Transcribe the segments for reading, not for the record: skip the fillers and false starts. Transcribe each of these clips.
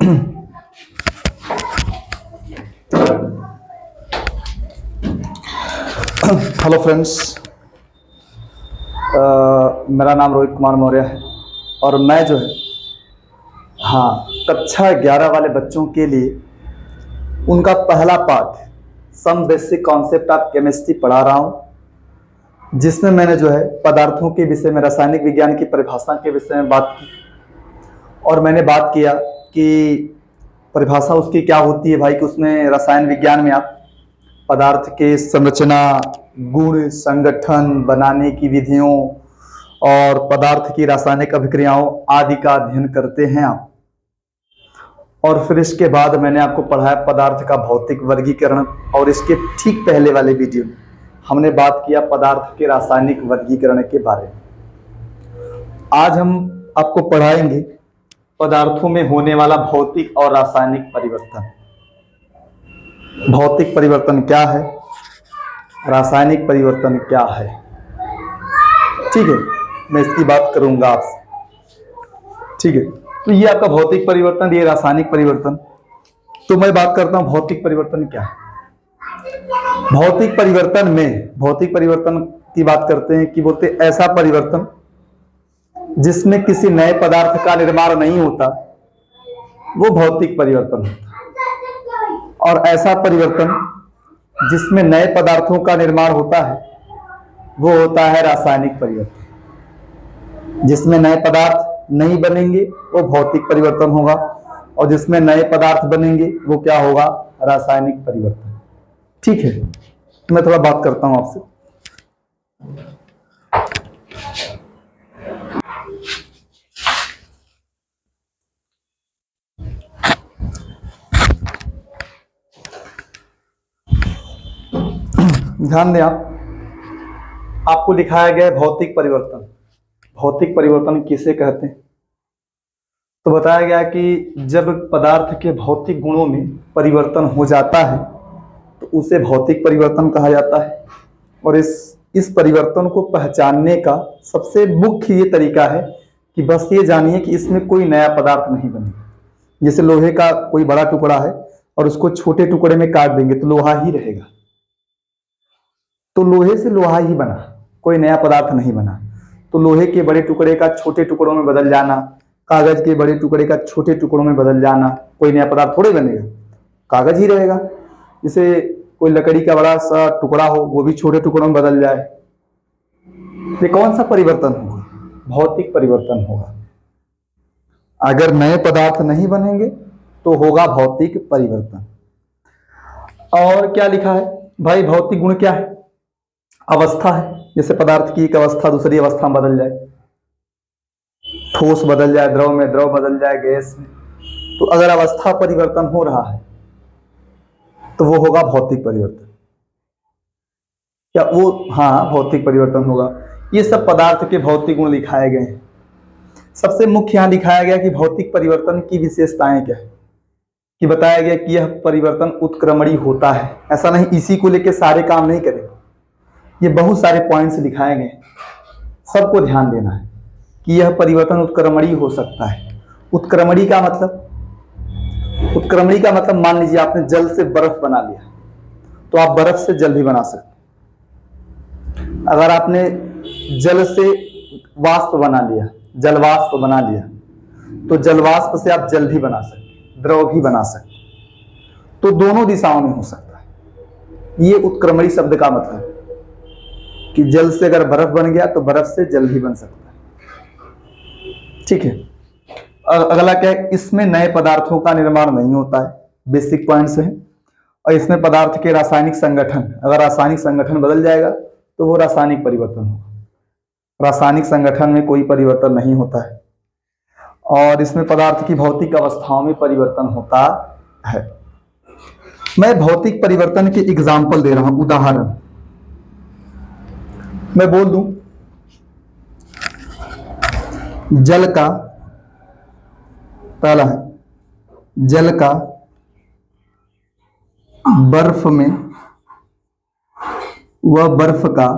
Hello friends, मेरा नाम रोहित कुमार मौर्य है और मैं जो है कक्षा 11 वाले बच्चों के लिए उनका पहला पाठ some basic concept of chemistry पढ़ा रहा हूँ, जिसमें मैंने जो है पदार्थों के विषय में रासायनिक विज्ञान की परिभाषा के विषय में बात की। और मैंने बात किया कि परिभाषा उसकी क्या होती है भाई, कि उसमें रसायन विज्ञान में आप पदार्थ के संरचना, गुण, संगठन, बनाने की विधियों और पदार्थ की रासायनिक अभिक्रियाओं आदि का अध्ययन करते हैं आप। और फिर इसके बाद मैंने आपको पढ़ाया पदार्थ का भौतिक वर्गीकरण, और इसके ठीक पहले वाले वीडियो में हमने बात किया पदार्थ के रासायनिक वर्गीकरण के बारे में। आज हम आपको पढ़ाएंगे पदार्थों में होने वाला भौतिक और रासायनिक परिवर्तन। भौतिक परिवर्तन क्या है, रासायनिक परिवर्तन क्या है, ठीक है, मैं इसकी बात करूंगा आपसे। ठीक है, तो ये आपका भौतिक परिवर्तन, ये रासायनिक परिवर्तन। तो मैं बात करता हूं भौतिक परिवर्तन क्या है। भौतिक परिवर्तन में, भौतिक परिवर्तन की बात करते हैं कि बोलते ऐसा परिवर्तन जिसमें किसी नए पदार्थ का निर्माण नहीं होता, वो भौतिक परिवर्तन होता है। और ऐसा परिवर्तन जिसमें नए पदार्थों का निर्माण होता है, वो होता है रासायनिक परिवर्तन। जिसमें नए पदार्थ नहीं बनेंगे वो भौतिक परिवर्तन होगा, और जिसमें नए पदार्थ बनेंगे वो क्या होगा, रासायनिक परिवर्तन। ठीक है, मैं थोड़ा बात करता हूं आपसे। ध्यान दें आपको लिखाया गया है भौतिक परिवर्तन। भौतिक परिवर्तन किसे कहते हैं? तो बताया गया कि जब पदार्थ के भौतिक गुणों में परिवर्तन हो जाता है तो उसे भौतिक परिवर्तन कहा जाता है। और इस परिवर्तन को पहचानने का सबसे मुख्य ये तरीका है कि बस ये जानिए कि इसमें कोई नया पदार्थ नहीं बनेगा। जैसे लोहे का कोई बड़ा टुकड़ा है और उसको छोटे टुकड़े में काट देंगे तो लोहा ही रहेगा, तो लोहे से लोहा ही बना, कोई नया पदार्थ नहीं बना। तो लोहे के बड़े टुकड़े का छोटे टुकड़ों में बदल जाना, कागज के बड़े टुकड़े का छोटे टुकड़ों में बदल जाना, कोई नया पदार्थ थोड़े बनेगा, कागज ही रहेगा। जैसे कोई लकड़ी का बड़ा सा टुकड़ा हो, वो भी छोटे टुकड़ों में बदल जाए, ये कौन सा परिवर्तन होगा? भौतिक परिवर्तन होगा। अगर नए पदार्थ नहीं बनेंगे तो होगा भौतिक परिवर्तन। और क्या लिखा है भाई, भौतिक गुण क्या है? अवस्था है। जैसे पदार्थ की एक अवस्था दूसरी अवस्था में बदल जाए, ठोस बदल जाए द्रव में, द्रव बदल जाए गैस में। तो अगर अवस्था परिवर्तन हो रहा है तो वो होगा भौतिक परिवर्तन। क्या वो? हाँ, भौतिक परिवर्तन होगा। ये सब पदार्थ के भौतिक गुण लिखाए गए हैं। सबसे मुख्य यहां दिखाया गया कि भौतिक परिवर्तन की विशेषताएं क्या है, कि बताया गया कि यह परिवर्तन उत्क्रमणीय होता है। ऐसा नहीं इसी को लेकर सारे काम नहीं करेंगे, ये बहुत सारे पॉइंट्स दिखाए गए, सबको ध्यान देना है कि यह परिवर्तन उत्क्रमणीय हो सकता है। उत्क्रमणीय का मतलब, उत्क्रमणीय का मतलब मान लीजिए आपने जल से बर्फ बना लिया तो आप बर्फ से जल भी बना सकते। अगर आपने जल से वाष्प बना लिया, जल वाष्प बना लिया, तो जल वाष्प से आप जल भी बना सकते, द्रव भी बना सकते। तो दोनों दिशाओं में हो सकता है। ये उत्क्रमणीय शब्द का मतलब कि जल से अगर बर्फ बन गया तो बर्फ से जल भी बन सकता है। ठीक है, अगला क्या है, इसमें नए पदार्थों का निर्माण नहीं होता है। बेसिक पॉइंट्स हैं। और इसमें पदार्थ के रासायनिक संगठन, अगर रासायनिक संगठन बदल जाएगा तो वो रासायनिक परिवर्तन होगा। रासायनिक संगठन में कोई परिवर्तन नहीं होता है। और इसमें पदार्थ की भौतिक अवस्थाओं में परिवर्तन होता है। मैं भौतिक परिवर्तन के एग्जाम्पल दे रहा हूं, उदाहरण मैं बोल दूं। जल का, पहला है जल का बर्फ में, वह बर्फ का,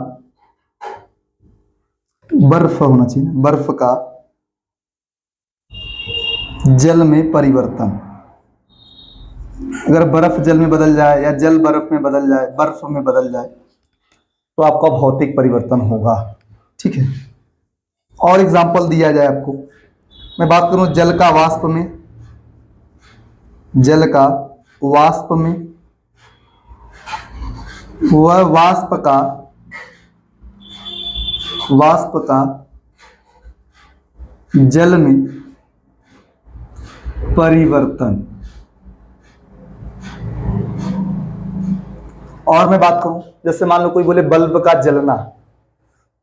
बर्फ होना चाहिए, बर्फ का जल में परिवर्तन। अगर बर्फ जल में बदल जाए या जल बर्फ में बदल जाए, बर्फ में बदल जाए, तो आपका भौतिक परिवर्तन होगा। ठीक है, और एग्जाम्पल दिया जाए आपको, मैं बात करूं जल का वाष्प में, जल का वाष्प में, वह वाष्प का जल में परिवर्तन। और मैं बात करूं, जैसे मान लो कोई बोले बल्ब का जलना,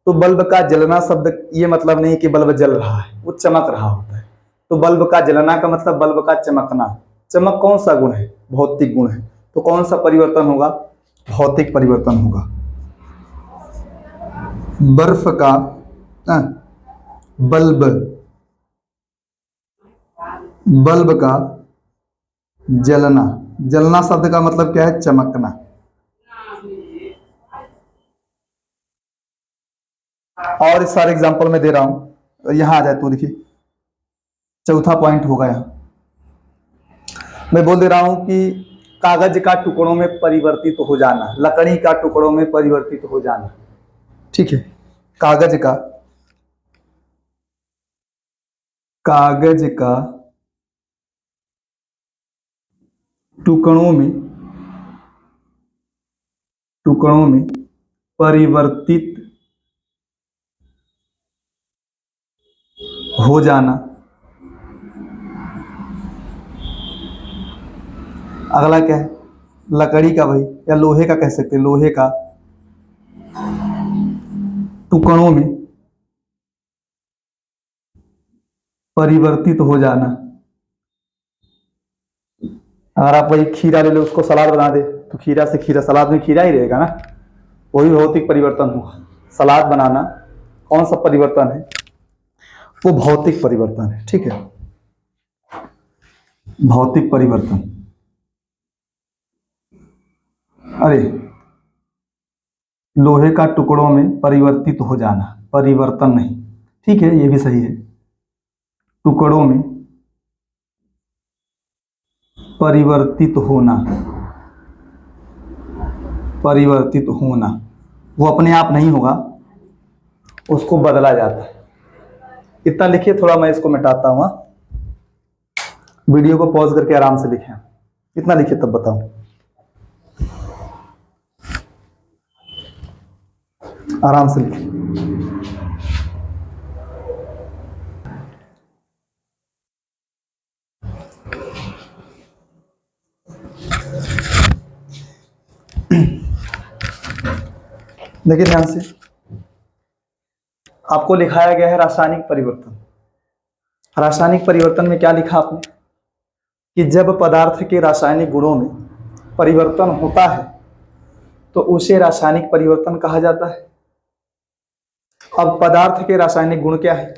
तो बल्ब का जलना शब्द ये मतलब नहीं कि बल्ब जल रहा है, वो चमक रहा होता है। तो बल्ब का जलना का मतलब बल्ब का चमकना। चमक कौन सा गुण है? भौतिक गुण है। तो कौन सा परिवर्तन होगा? भौतिक परिवर्तन होगा। बर्फ का बल्ब, बल्ब का जलना, जलना शब्द का मतलब क्या है? चमकना। और इस सारे एग्जांपल में दे रहा हूं, यहां आ जाए तो देखिए चौथा पॉइंट होगा। यहां मैं बोल दे रहा हूं कि कागज का टुकड़ों में परिवर्तित हो जाना, लकड़ी का टुकड़ों में परिवर्तित हो जाना। ठीक है, कागज का टुकड़ों में परिवर्तित हो जाना। अगला क्या है? लकड़ी का भाई, या लोहे का कह सकते हैं, लोहे का टुकड़ों में परिवर्तित हो जाना। अगर आप वही खीरा ले लो, उसको सलाद बना दे, तो खीरा से खीरा, सलाद में खीरा ही रहेगा ना, वही भौतिक परिवर्तन हुआ। सलाद बनाना कौन सा परिवर्तन है? वो भौतिक परिवर्तन है। ठीक है, भौतिक परिवर्तन। अरे, लोहे का टुकड़ों में परिवर्तित हो जाना, परिवर्तन नहीं। ठीक है, ये भी सही है। टुकड़ों में परिवर्तित होना, परिवर्तित होना, वो अपने आप नहीं होगा, उसको बदला जाता है। इतना लिखिए, थोड़ा मैं इसको मिटाता हूं। वीडियो को पॉज करके आराम से लिखें, इतना लिखिए तब बताऊं। आराम से लिखें। देखिए ध्यान से, आपको लिखाया गया है रासायनिक परिवर्तन। रासायनिक परिवर्तन में क्या लिखा आपने? कि जब पदार्थ के रासायनिक गुणों में परिवर्तन होता है तो उसे रासायनिक परिवर्तन कहा जाता है। अब पदार्थ के रासायनिक गुण क्या है?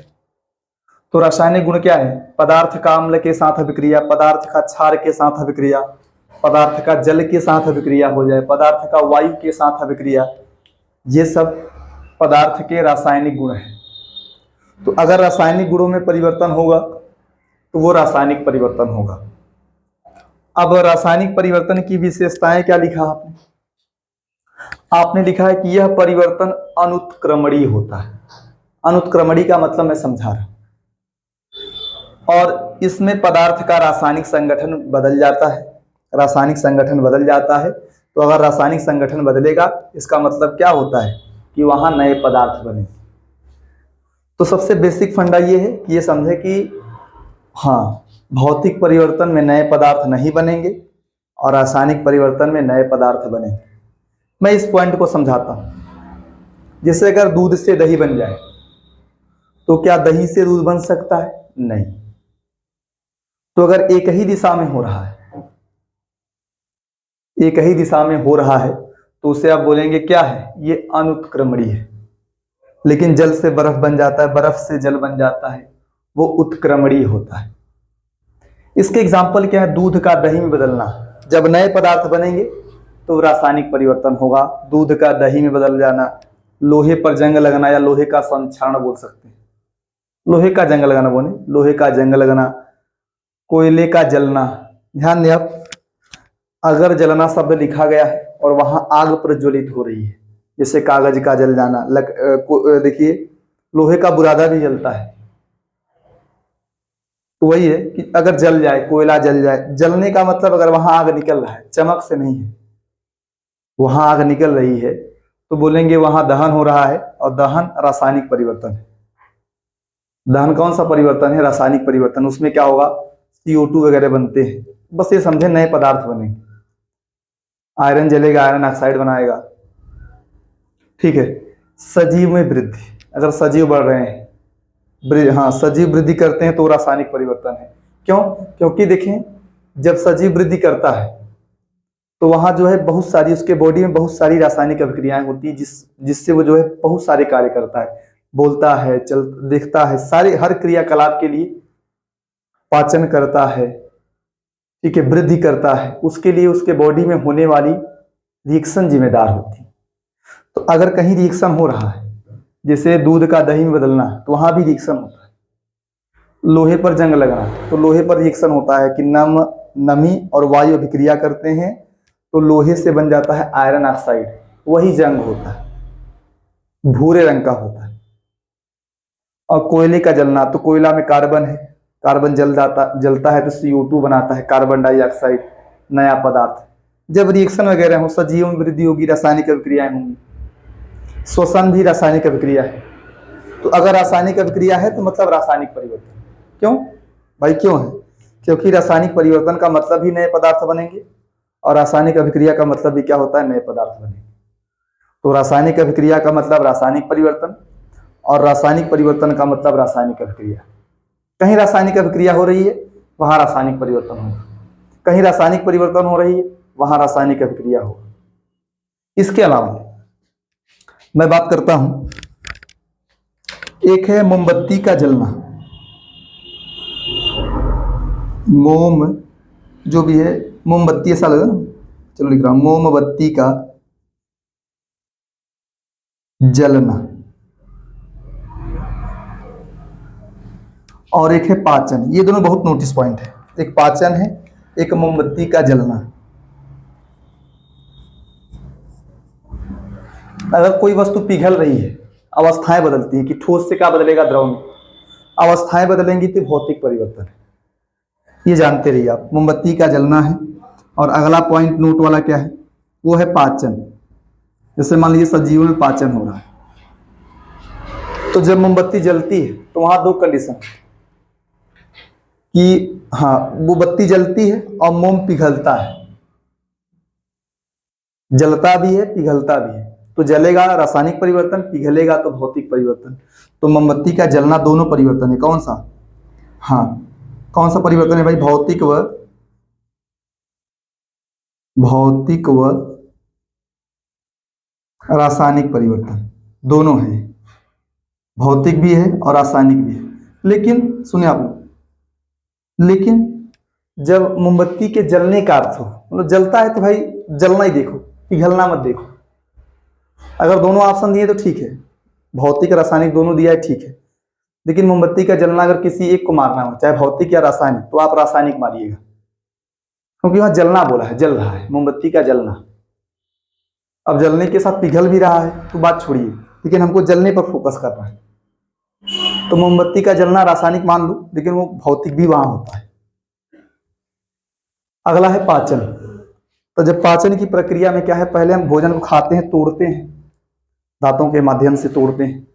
तो रासायनिक गुण क्या है? पदार्थ का अम्ल के साथ अभिक्रिया, पदार्थ का क्षार के साथ अभिक्रिया, पदार्थ का जल के साथ अभिक्रिया हो जाए, पदार्थ का वायु के साथ अभिक्रिया, ये सब पदार्थ के रासायनिक गुण हैं। तो अगर रासायनिक गुणों में परिवर्तन होगा तो वो रासायनिक परिवर्तन होगा। अब रासायनिक परिवर्तन की विशेषताएं क्या लिखा आपने? आपने लिखा है कि यह परिवर्तन अनुत्क्रमणीय होता है। अनुत्क्रमणीय का मतलब मैं समझा रहा हूं। और इसमें पदार्थ का रासायनिक संगठन बदल जाता है। रासायनिक संगठन बदल जाता है, तो अगर रासायनिक संगठन बदलेगा, इसका मतलब क्या होता है? कि वहां नए पदार्थ बनेंगे। तो सबसे बेसिक फंडा ये है कि ये समझे कि हाँ, भौतिक परिवर्तन में नए पदार्थ नहीं बनेंगे और रासायनिक परिवर्तन में नए पदार्थ बनेंगे। मैं इस पॉइंट को समझाता हूं। जैसे अगर दूध से दही बन जाए, तो क्या दही से दूध बन सकता है? नहीं। तो अगर एक ही दिशा में हो रहा है, एक ही दिशा में हो रहा है, तो उसे आप बोलेंगे क्या है? ये अनुत्क्रमणीय है। लेकिन जल से बर्फ बन जाता है, बर्फ से जल बन जाता है, वो उत्क्रमणीय होता है। इसके एग्जाम्पल क्या है? दूध का दही में बदलना। जब नए पदार्थ बनेंगे तो रासायनिक परिवर्तन होगा। दूध का दही में बदल जाना, लोहे पर जंग लगना, या लोहे का संक्षारण बोल सकते हैं। लोहे का जंग लगाना बोले, लोहे का जंग लगना, कोयले का जलना। ध्यान दें आप, अगर जलना शब्द लिखा गया है और वहां आग प्रज्वलित हो रही है, जैसे कागज का जल जाना, देखिए लोहे का बुरादा भी जलता है। तो वही है कि अगर जल जाए, कोयला जल जाए, जलने का मतलब अगर वहां आग निकल रहा है, चमक से नहीं है, वहां आग निकल रही है, तो बोलेंगे वहां दहन हो रहा है। और दहन रासायनिक परिवर्तन है। दहन कौन सा परिवर्तन है? रासायनिक परिवर्तन। उसमें क्या होगा? CO2 वगैरह बनते हैं। बस ये समझे, नए पदार्थ बनेंगे। आयरन जलेगा, आयरन ऑक्साइड बनाएगा। ठीक है। सजीव में वृद्धि, अगर सजीव बढ़ रहे हैं, हाँ सजीव वृद्धि करते हैं तो रासायनिक परिवर्तन है। क्यों? क्योंकि देखें, जब सजीव वृद्धि करता है तो वहां जो है बहुत सारी, उसके बॉडी में बहुत सारी रासायनिक अभिक्रियाएं होती है, जिससे वो जो है बहुत सारे कार्य करता है, बोलता है, चल देखता है, सारे हर क्रियाकलाप के लिए, पाचन करता है, ठीक है, वृद्धि करता है, उसके लिए उसके बॉडी में होने वाली रिएक्शन जिम्मेदार होती है। तो अगर कहीं रिएक्शन हो रहा है, जैसे दूध का दही में बदलना, तो वहां भी रिएक्शन होता है। लोहे पर जंग लगना, तो लोहे पर रिएक्शन होता है कि नमी और वायु अभिक्रिया करते हैं, तो लोहे से बन जाता है आयरन ऑक्साइड, वही जंग होता है, भूरे रंग का होता है। और कोयले का जलना, तो कोयला में कार्बन है, कार्बन जलता है तो CO2 बनाता है, कार्बन डाइऑक्साइड, नया पदार्थ। जब रिएक्शन वगैरह हो, सजीवों में वृद्धि होगी, रासायनिक अभिक्रियाएं होंगी। श्वसन भी रासायनिक अभिक्रिया है। तो अगर रासायनिक अभिक्रिया है तो मतलब रासायनिक परिवर्तन। क्यों भाई, क्यों है? क्योंकि रासायनिक परिवर्तन का मतलब ही नए पदार्थ बनेंगे, और रासायनिक अभिक्रिया का मतलब भी क्या होता है? नए पदार्थ बनेंगे। तो रासायनिक अभिक्रिया का मतलब रासायनिक परिवर्तन, और रासायनिक परिवर्तन का मतलब रासायनिक अभिक्रिया। कहीं रासायनिक अभिक्रिया हो रही है, वहां रासायनिक परिवर्तन होगा। कहीं रासायनिक परिवर्तन हो रही है, वहां रासायनिक अभिक्रिया होगा। इसके अलावा मैं बात करता हूं, एक है मोमबत्ती का जलना। मोम जो भी है, मोमबत्ती ऐसा लगा ना, चलो लिख रहा हूं, मोमबत्ती का जलना। और एक है पाचन। ये दोनों बहुत नोटिस पॉइंट है। एक पाचन है, एक मोमबत्ती का जलना। अगर कोई वस्तु पिघल रही है, अवस्थाएं बदलती है, कि ठोस से क्या बदलेगा? द्रव में। अवस्थाएं बदलेंगी तो भौतिक परिवर्तन है। ये जानते रहिए आप, मोमबत्ती का जलना है। और अगला पॉइंट नोट वाला क्या है? वो है पाचन। जैसे मान लीजिए सजीव में पाचन हो रहा है, तो जब मोमबत्ती जलती है तो वहां दो कंडीशन, कि हाँ वो बत्ती जलती है और मोम पिघलता है, जलता भी है, पिघलता भी है। तो जलेगा रासायनिक परिवर्तन, पिघलेगा तो भौतिक परिवर्तन। तो मोमबत्ती का जलना दोनों परिवर्तन है। कौन सा? हाँ, कौन सा परिवर्तन है भाई? भौतिक व रासायनिक परिवर्तन दोनों है। भौतिक भी है और रासायनिक भी है। लेकिन सुनिए आप लोग, लेकिन जब मोमबत्ती के जलने का अर्थ हो, मतलब जलता है तो भाई जलना ही देखो, पिघलना मत देखो। अगर दोनों ऑप्शन दिए तो ठीक है, भौतिक रासायनिक दोनों दिया है, ठीक है। लेकिन मोमबत्ती का जलना अगर किसी एक को मारना हो, चाहे भौतिक या रासायनिक, तो आप रासायनिक मारिएगा, क्योंकि वहां जलना बोला है, जल रहा है, मोमबत्ती का जलना। अब जलने के साथ पिघल भी रहा है तो बात छोड़िए, लेकिन हमको जलने पर फोकस करना है। तो मोमबत्ती का जलना रासायनिक मान लो, लेकिन वो भौतिक भी वहां होता है। अगला है पाचन। तो जब पाचन की प्रक्रिया में क्या है, पहले हम भोजन को खाते हैं, तोड़ते हैं, दांतों के माध्यम से तोड़ते हैं,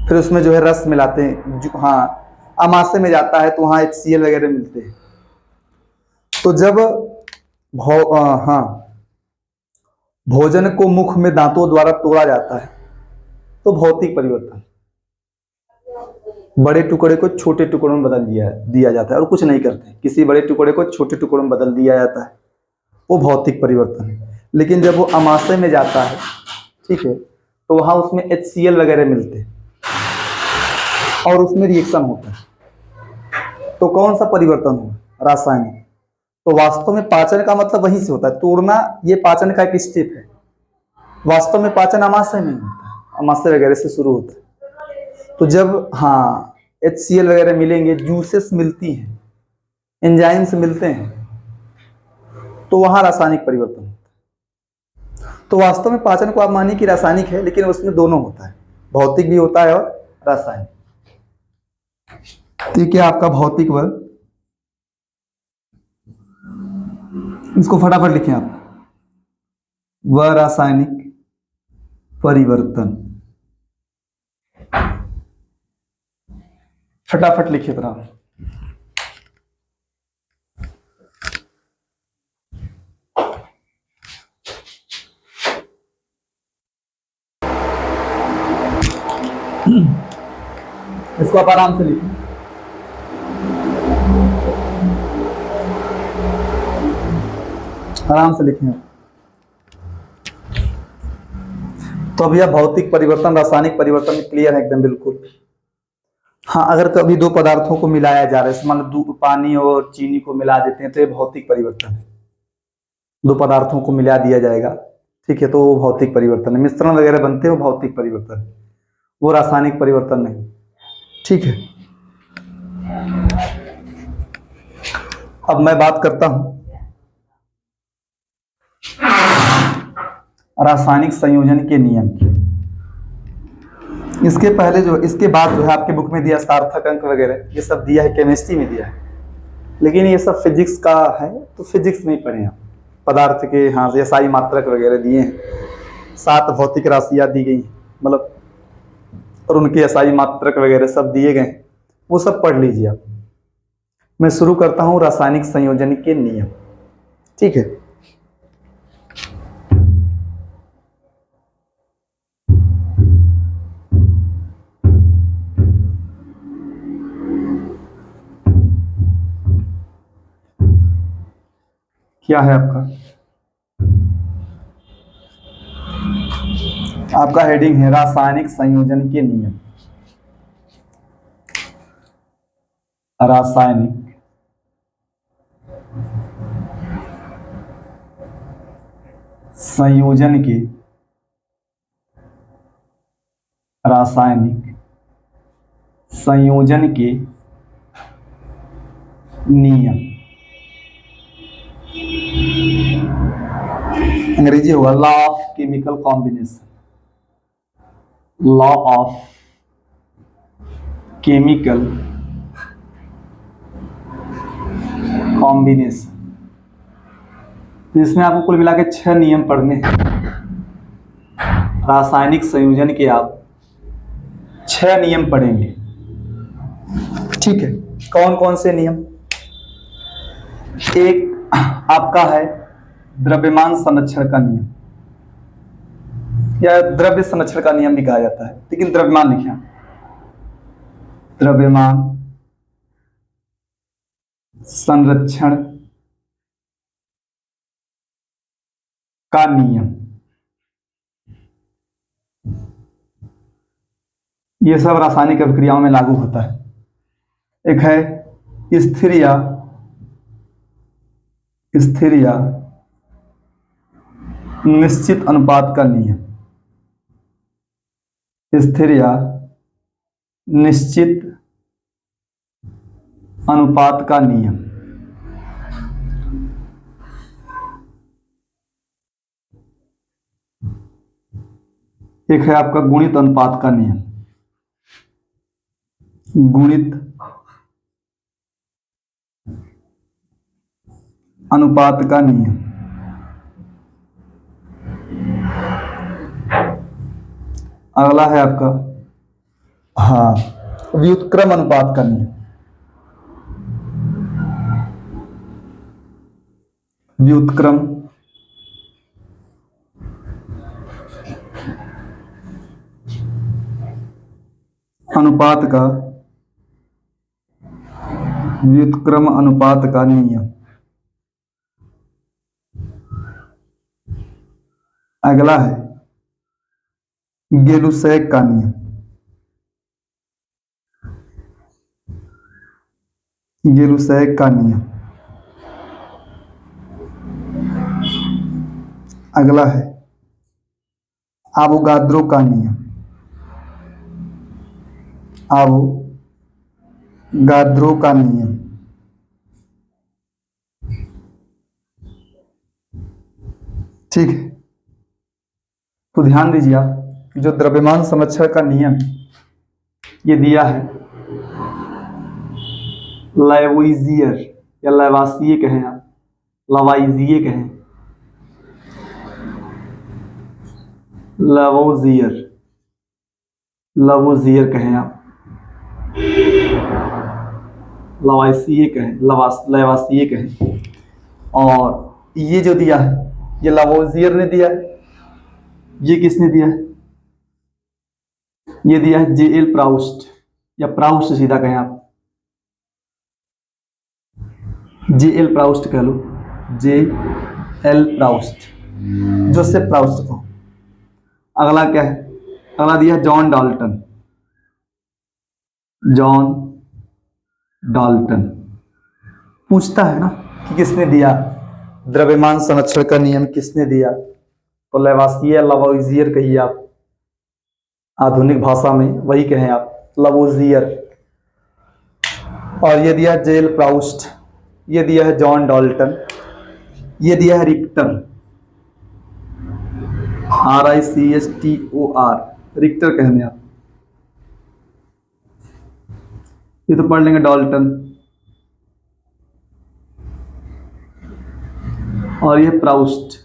फिर उसमें जो है रस मिलाते हैं, हाँ अमाशय में जाता है तो वहाँ HCl वगैरह मिलते हैं। तो जब हाँ भोजन को मुख में दांतों द्वारा तोड़ा जाता है तो भौतिक परिवर्तन, बड़े टुकड़े को छोटे टुकड़ों में बदल दिया जाता है, और कुछ नहीं करते, किसी बड़े टुकड़े को छोटे टुकड़ों में बदल दिया जाता है, वो भौतिक परिवर्तन है। लेकिन जब वो अमाशय में जाता है, ठीक है, तो वहां उसमें HCl वगैरह मिलते हैं और उसमें रिएक्शन होता है। तो कौन सा परिवर्तन हुआ? रासायनिक। तो वास्तव में पाचन का मतलब वहीं से होता है, तोड़ना। ये पाचन का एक स्टेप है। वास्तव में पाचन अमाशय में होता है, अमाशय वगैरह से शुरू होता है। तो जब हाँ HCl वगैरह मिलेंगे, जूसेस मिलती हैं, एंजाइम्स मिलते हैं, तो वहां रासायनिक परिवर्तन होता है। तो वास्तव में पाचन को आप मानिए कि रासायनिक है, लेकिन उसमें दोनों होता है, भौतिक भी होता है और रासायनिक। तो क्या आपका भौतिक बल, इसको फटाफट लिखें आप, व रासायनिक परिवर्तन, फटाफट लिखिए तरह। इसको आप आराम से लिखें, आराम से लिखें। तो अभी यह भौतिक परिवर्तन, रासायनिक परिवर्तन क्लियर है एकदम बिल्कुल। हाँ, अगर कभी दो पदार्थों को मिलाया जा रहा है, मान लो दूध, पानी और चीनी को मिला देते हैं, तो ये भौतिक परिवर्तन है। दो पदार्थों को मिला दिया जाएगा, ठीक है, तो वो भौतिक परिवर्तन है। मिश्रण वगैरह बनते हैं, वो भौतिक परिवर्तन है, वो रासायनिक परिवर्तन नहीं, ठीक है। अब मैं बात करता हूं रासायनिक संयोजन के नियम की। इसके पहले जो, इसके बाद जो है आपके बुक में दिया सार्थक अंक वगैरह, ये सब दिया है, केमिस्ट्री में दिया है, लेकिन ये सब फिजिक्स का है, तो फिजिक्स में ही पढ़े आप। पदार्थ के, हाँ, एसआई मात्रक वगैरह दिए हैं, 7 भौतिक राशियां दी गई, मतलब, और उनके एसआई मात्रक वगैरह सब दिए गए, वो सब पढ़ लीजिए आप। मैं शुरू करता हूं रासायनिक संयोजन के नियम, ठीक है। क्या है आपका, आपका हेडिंग है रासायनिक संयोजन के नियम। रासायनिक संयोजन के, रासायनिक संयोजन के नियम, अंग्रेजी होगा law of chemical combination, law of chemical combination. इसमें आपको कुल मिला के 6 नियम पढ़ने हैं। रासायनिक संयोजन के आप 6 नियम पढ़ेंगे, ठीक है। कौन कौन से नियम? एक आपका है द्रव्यमान संरक्षण का नियम, या द्रव्य संरक्षण का नियम भी कहा जाता है, लेकिन द्रव्यमान लिखिए, द्रव्यमान संरक्षण का नियम। यह सब रासायनिक अभिक्रियाओं में लागू होता है। एक है स्थिर या निश्चित अनुपात का नियम, स्थिर या निश्चित अनुपात का नियम। एक है आपका गुणित अनुपात का नियम, गुणित अनुपात का नियम। अगला है आपका, हाँ, व्युत्क्रम अनुपात का नियम, व्युत्क्रम अनुपात का, व्युत्क्रम अनुपात का नियम। अगला है गेलुसैक का नियम, गेलुसैक का नियम। अगला है आवोगाद्रो का नियम, आवोगाद्रो का नियम। ठीक है, तो ध्यान दीजिए आप कि जो द्रव्यमान संरक्षण का नियम ये दिया है लैवोइजियर या लैवासिए कहें आप, लवाइजिए कहें, लवोजियर, लवोजियर कहें आप, लवाइसिए कहें, लवासिए कहें। और ये जो दिया है ये लवोजियर ने दिया है। ये किसने दिया है? ये दिया है J.L. प्राउस्ट, या प्राउस्ट सीधा कहें आप, J.L. प्राउस्ट कह लो, J.L. प्राउस्ट, जोसेफ प्राउस्ट को। अगला क्या है? अगला दिया जॉन डाल्टन, जॉन डाल्टन। पूछता है ना कि किसने दिया द्रव्यमान संरक्षण का नियम, किसने दिया? तो लैवासिए, लवोजियर कहिए आप, आधुनिक भाषा में वही कहें आप, लवोजियर। और ये दिया जेल प्राउस्ट, ये दिया है जॉन डाल्टन, ये दिया है रिक्टर, RICHTOR, रिक्टर कहने आप। ये तो पढ़ लेंगे डाल्टन, और ये प्राउस्ट,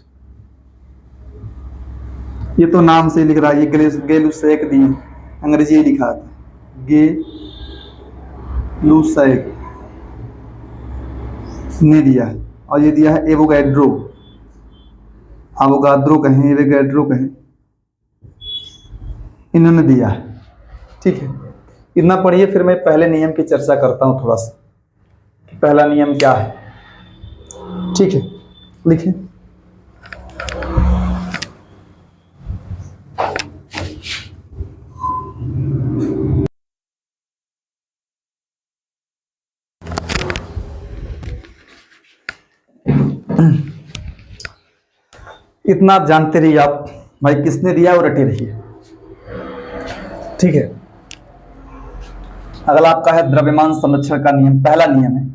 ये तो नाम से लिख रहा है, ये गेलुसैक दी, अंग्रेजी ही लिखा था, गेलुसैक ने दिया है। और ये दिया है एवोगैड्रो, अवोगाद्रो कहें, एवोगैड्रो कहें, इन्होंने दिया है। ठीक है, इतना पढ़िए, फिर मैं पहले नियम की चर्चा करता हूं थोड़ा सा, कि पहला नियम क्या है। ठीक है, लिखिए। इतना आप जानते रहिए आप भाई, किसने दिया और रटे रहिए। ठीक है, अगला आपका है द्रव्यमान संरक्षण का नियम। पहला नियम है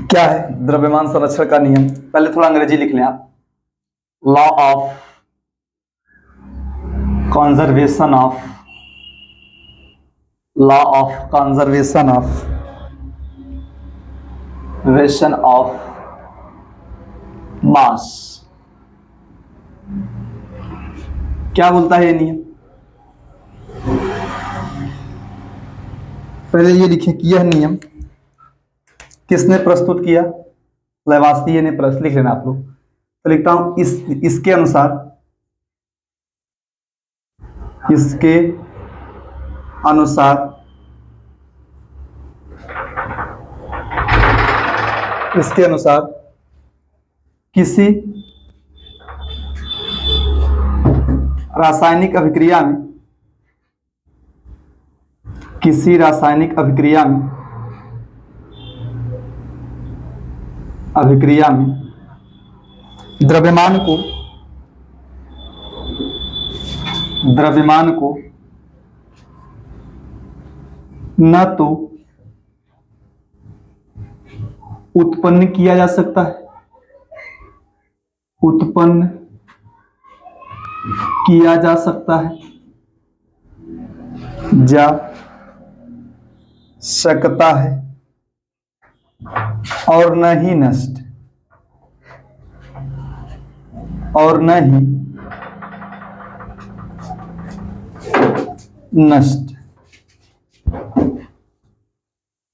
क्या है द्रव्यमान संरक्षण का नियम? पहले थोड़ा अंग्रेजी लिख लें आप। Law of conservation of, law of conservation of वेशन ऑफ मास। क्या बोलता है ये नियम? पहले ये लिखिए कि यह नियम किसने प्रस्तुत किया? लैवासिए ने प्रस्तुत, लिख लेना आप लोग। तो लिखता हूं इसके अनुसार, इसके अनुसार, इसके अनुसार किसी रासायनिक अभिक्रिया में, किसी रासायनिक अभिक्रिया में, द्रव्यमान को न तो उत्पन्न किया जा सकता है, उत्पन्न किया जा सकता है, जा सकता है, और न ही नष्ट, और न ही नष्ट।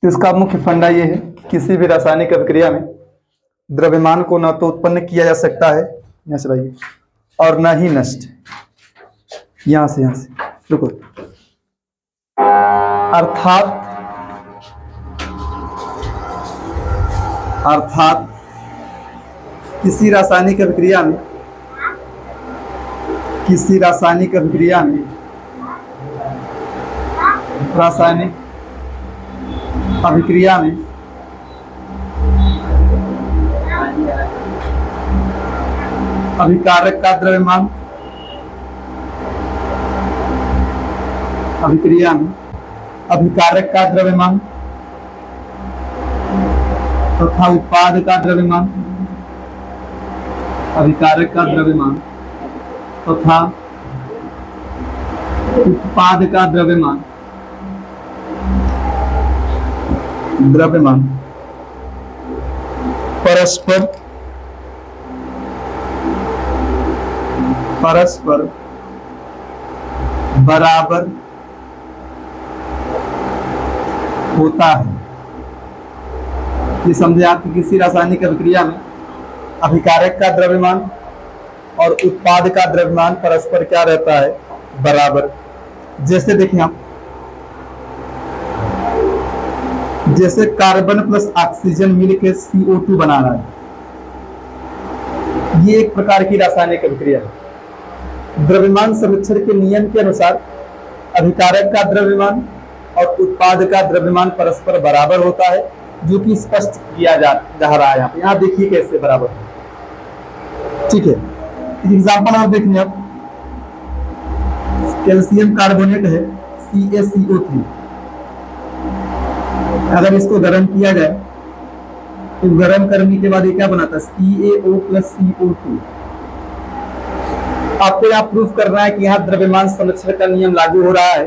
इसका मुख्य फंडा यह है कि किसी भी रासायनिक अभिक्रिया में द्रव्यमान को न तो उत्पन्न किया जा सकता है, यहां से भाई, और न ही नष्ट। यहां से रुको, अर्थात किसी रासायनिक अभिक्रिया में, अभिकारक का द्रव्यमान, अभिक्रिया में अभिकारक का द्रव्यमान तथा उत्पाद का द्रव्यमान, अभिकारक का द्रव्यमान तथा उत्पाद का द्रव्यमान परस्पर बराबर होता है। ये समझे आप कि किसी रासायनिक अभिक्रिया में अभिकारक का द्रव्यमान और उत्पाद का द्रव्यमान परस्पर क्या रहता है, बराबर। जैसे देखें आप, जैसे कार्बन प्लस ऑक्सीजन मिलकर CO2 बना रहा है, ये एक प्रकार की रासायनिक अभिक्रिया है। द्रव्यमान संरक्षण के नियम के अनुसार अभिकारक का द्रव्यमान और उत्पाद का द्रव्यमान परस्पर बराबर होता है, जो कि स्पष्ट किया जा रहा है। यहाँ देखिए कैसे बराबर है, ठीक है। एग्जाम्पल और देखिए आप, कैल्शियम कार्बोनेट है CaCO3, अगर इसको गर्म किया जाए तो गर्म करने के बाद ये क्या बनाता है, CaO प्लस CO2। आपको यहाँ प्रूफ करना है कि यहाँ द्रव्यमान संरक्षण का नियम लागू हो रहा है।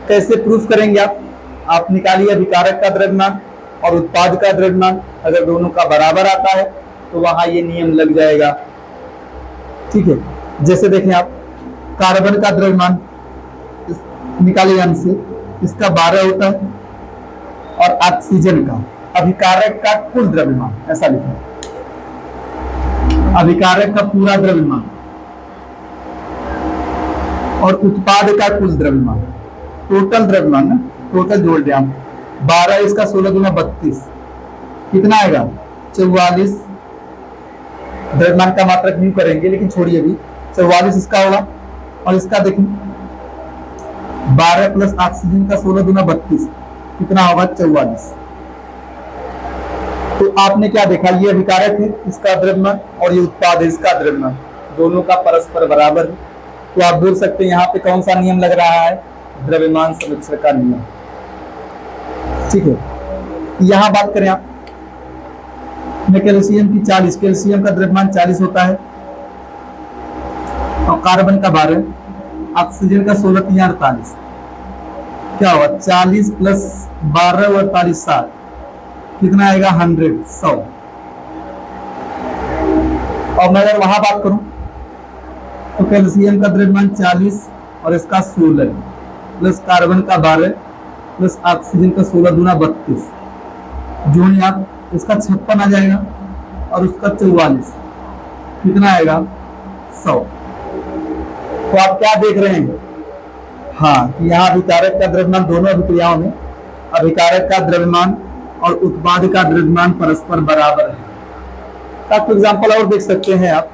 कैसे प्रूफ करेंगे आप निकालिए अभिकारक का द्रव्यमान और उत्पाद का द्रव्यमान, अगर दोनों का बराबर आता है तो वहां ये नियम लग जाएगा, ठीक है। जैसे देखें आप, कार्बन का द्रव्यमान निकालिए हमसे, इसका 12 होता है, और ऑक्सीजन का, अभिकारक का कुल द्रव्यमान, ऐसा लिखें, अभिकारक का पूरा द्रव्यमान और उत्पाद का कुल द्रव्यमान, टोटल द्रव्यमान ना, टोटल जोड़ दें आप, 12 इसका 16 गुना 32, कितना आएगा 44। द्रव्यमान का मात्रक यूं करेंगे, लेकिन छोड़िए अभी, 44 इसका होगा। और इसका देखिए 12 प्लस ऑक्सीजन का 16 गुना 32, कितना होगा 44। तो आपने क्या देखा, ये अभिकारक है इसका द्रव्यमान और ये उत्पाद है इसका द्रव्यमान, दोनों का परस्पर बराबर है। तो आप बोल सकते हैं यहाँ पे कौन सा नियम लग रहा है, द्रव्यमान संरक्षण का नियम, ठीक है। यहां बात करें आप कैल्शियम की 40, कैल्शियम का द्रव्यमान 40 होता है और कार्बन का 12, ऑक्सीजन का 16 3 48, क्या होगा 40 प्लस 12 और 48 60, कितना आएगा 100। और मैं अगर वहां बात करूं तो कैल्शियम का द्रव्यमान 40 और इसका 16 प्लस कार्बन का 12 प्लस ऑक्सीजन का 16 दूना 32, जो नहीं आप, इसका 56 आ जाएगा और उसका 44, कितना आएगा 100। तो आप क्या देख रहे हैं, हाँ, कि यहाँ अभिकारक का द्रव्यमान, दोनों अभिक्रियाओं में अभिकारक का द्रव्यमान और उत्पाद का द्रव्यमान परस्पर बराबर है। आप एग्जाम्पल और देख सकते हैं आप,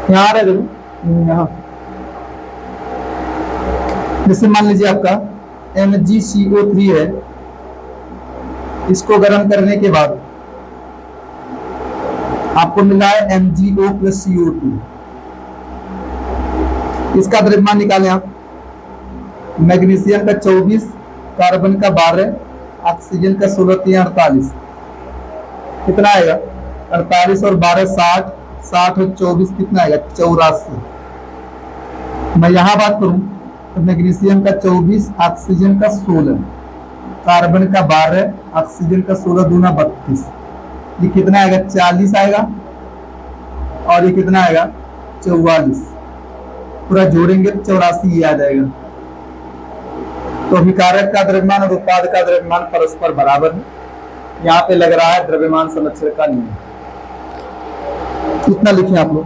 यहाँ यहाँ जैसे मान लीजिए आपका MgCO3 है, इसको गर्म करने के बाद आपको मिला है MgO प्लस CO2, इसका द्रव्यमान निकालें आप, मैग्नीशियम का 24, कार्बन का 12, ऑक्सीजन का 16 3 48, कितना आएगा 48 और 12 60, 60 और 24 कितना आएगा 84। मैं यहां बात करूं तो मैग्नीशियम का 24, ऑक्सीजन का 16, कार्बन का 12, ऑक्सीजन का 16 दूना 32, ये कितना आएगा 40 आएगा और ये कितना आएगा 44, पूरा जोड़ेंगे तो 84 ये आ जाएगा। तो अभिकारक का द्रव्यमान और उत्पाद का द्रव्यमान परस्पर बराबर है। यहाँ पे लग रहा है द्रव्यमान संरक्षण का नियम। कितना लिखें आप लोग,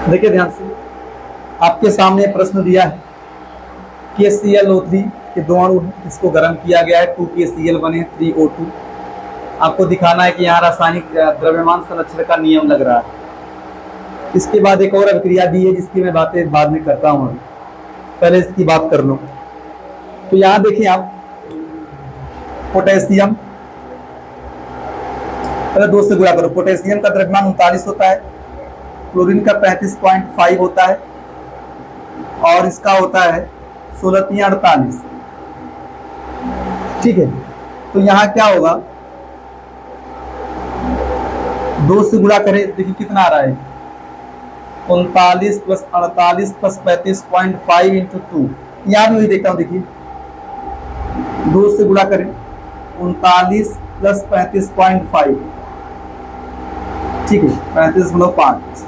देखिए ध्यान से, आपके सामने प्रश्न दिया है कि ClO3 के दो अणु हैं, इसको गर्म किया गया है, 2KCl बने 3O2। आपको दिखाना है कि यहाँ रासायनिक द्रव्यमान संरक्षण का नियम लग रहा है। इसके बाद एक और अभिक्रिया दी है जिसकी मैं बातें बाद में करता हूँ। पहले इसकी बात कर लो। तो यहां देखिए आप, पोटेशियम पहले 2 से गुणा करो। पोटेशियम का द्रव्यमान 39 होता है, क्लोरीन का 35.5 होता है, और इसका होता है 16×3 = 48। ठीक है, तो यहां क्या होगा, 2 से गुणा करें, देखिए कितना आ रहा है, 39 + 48 + 35.5 × 2। यहां भी वही देखता हूं, देखिए 2 से गुणा करें, 39 + 35.5, ठीक है, 35.5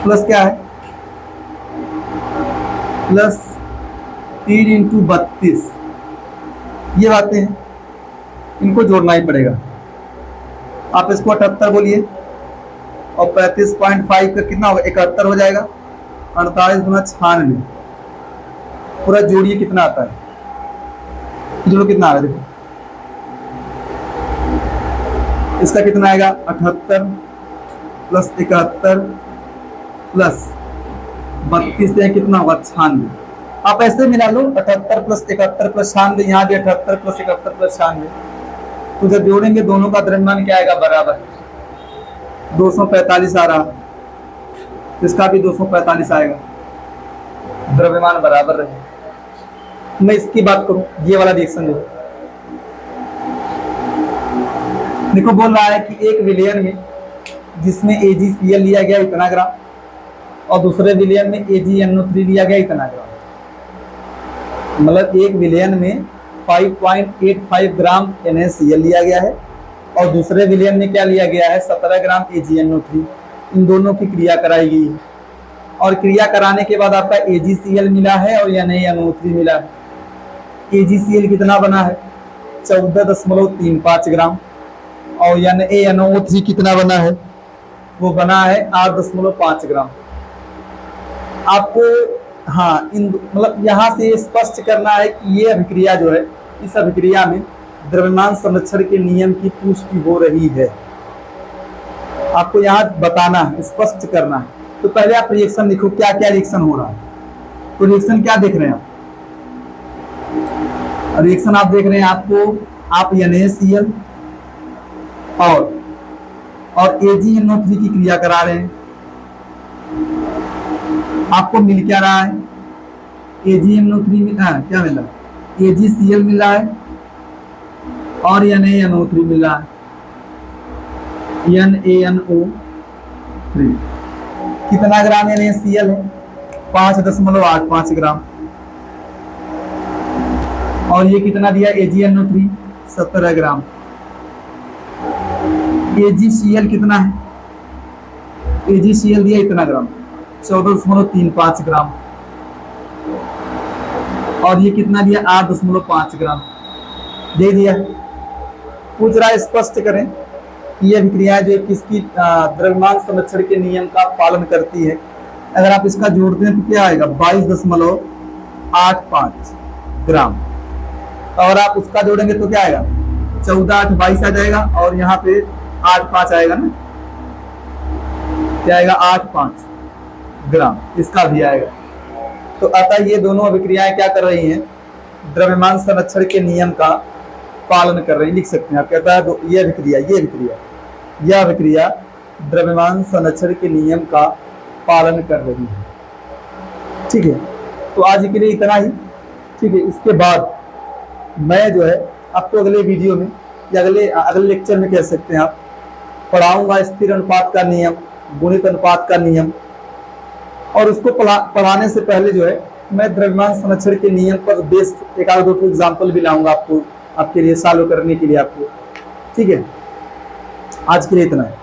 प्लस क्या है, प्लस 3 × 32। ये बातें हैं, इनको जोड़ना ही पड़ेगा। आप इसको 78 बोलिए, और 35.5 का कितना होगा, 71 हो जाएगा। 48 × 96, पूरा जोड़िए कितना आता है, जोड़ो कितना आ रहा है, देखो इसका कितना आएगा, 78 + 71 + 32 से कितना होगा, 96। आप ऐसे मिला लो, 78 + 71 + 96, यहाँ भी 78 + 71 + 96। तो जब जोड़ेंगे दोनों का द्रव्यमान क्या आएगा, बराबर 245 आ रहा, इसका भी 245 आएगा, द्रव्यमान बराबर रहे। मैं इसकी बात करूं, ये वाला रिएक्शन जो देखो बोल रहा है कि एक विलयन में जिसमें AgCl लिया गया इतना ग्राम, और दूसरे विलयन में AgNO3 लिया गया इतना ग्राम, मतलब एक विलयन में 5.85 ग्राम NaCl लिया गया है, और दूसरे विलयन में क्या लिया गया है, 17 ग्राम AgNO3। इन दोनों की क्रिया कराई गई है, और क्रिया कराने के बाद आपका AgCl मिला है और NaNO3 मिला है। AgCl कितना बना है, 14.35 ग्राम, और NaNO3 कितना बना है, वो बना है 8.5 ग्राम। आपको हाँ, इन मतलब यहाँ से स्पष्ट करना है कि ये अभिक्रिया जो है, इस अभिक्रिया में द्रव्यमान संरक्षण के नियम की पुष्टि हो रही है। आपको यहाँ बताना है, स्पष्ट करना है। तो पहले आप रिएक्शन लिखो, क्या क्या रिएक्शन हो रहा है। तो रिएक्शन क्या देख रहे हैं आप, रिएक्शन आप देख रहे हैं, आप NaCl और AgNO3 की क्रिया करा रहे हैं। आपको मिल क्या रहा है, AgNO3 क्या मिला, AgCl मिला है और NaNO3 मिला है, NaNO3। कितना ग्राम NaCl है, 5.85 ग्राम, और ये कितना दिया AgNO3, 17 ग्राम। AgCl कितना है, AgCl दिया इतना ग्राम, 14.35 ग्राम, और ये कितना दिया, 8.5 ग्राम दे दिया। पूछ रहा है स्पष्ट करें कि ये अभिक्रिया जो किसकी द्रव्यमान संरक्षण के नियम का पालन करती है। अगर आप इसका जोड़ते हैं तो क्या आएगा, 22.85 ग्राम, और आप उसका जोड़ेंगे तो क्या आएगा, 14 8 22 आ जाएगा, और यहाँ पे 8 5 आएगा ना, क्या आएगा, 8 5 ग्राम, इसका भी आएगा। तो अतः ये दोनों अभिक्रियाएं क्या कर रही हैं, द्रव्यमान संरक्षण के नियम का पालन कर रही हैं। लिख सकते हैं आप, कहता है ये अभिक्रिया द्रव्यमान संरक्षण के नियम का पालन कर रही है। ठीक है, तो आज के लिए इतना ही। ठीक है, इसके बाद मैं जो है आपको अगले वीडियो में या अगले लेक्चर में कह सकते हैं आप, पढ़ाऊंगा स्थिर अनुपात का नियम, गुणित अनुपात का नियम, और उसको पढ़ाने से पहले जो है मैं द्रव्यमान संरक्षण के नियम पर बेस्ड एक आध दो एग्जाम्पल भी लाऊंगा आपको, आपके लिए सॉल्व करने के लिए आपको। ठीक है, आज के लिए इतना है।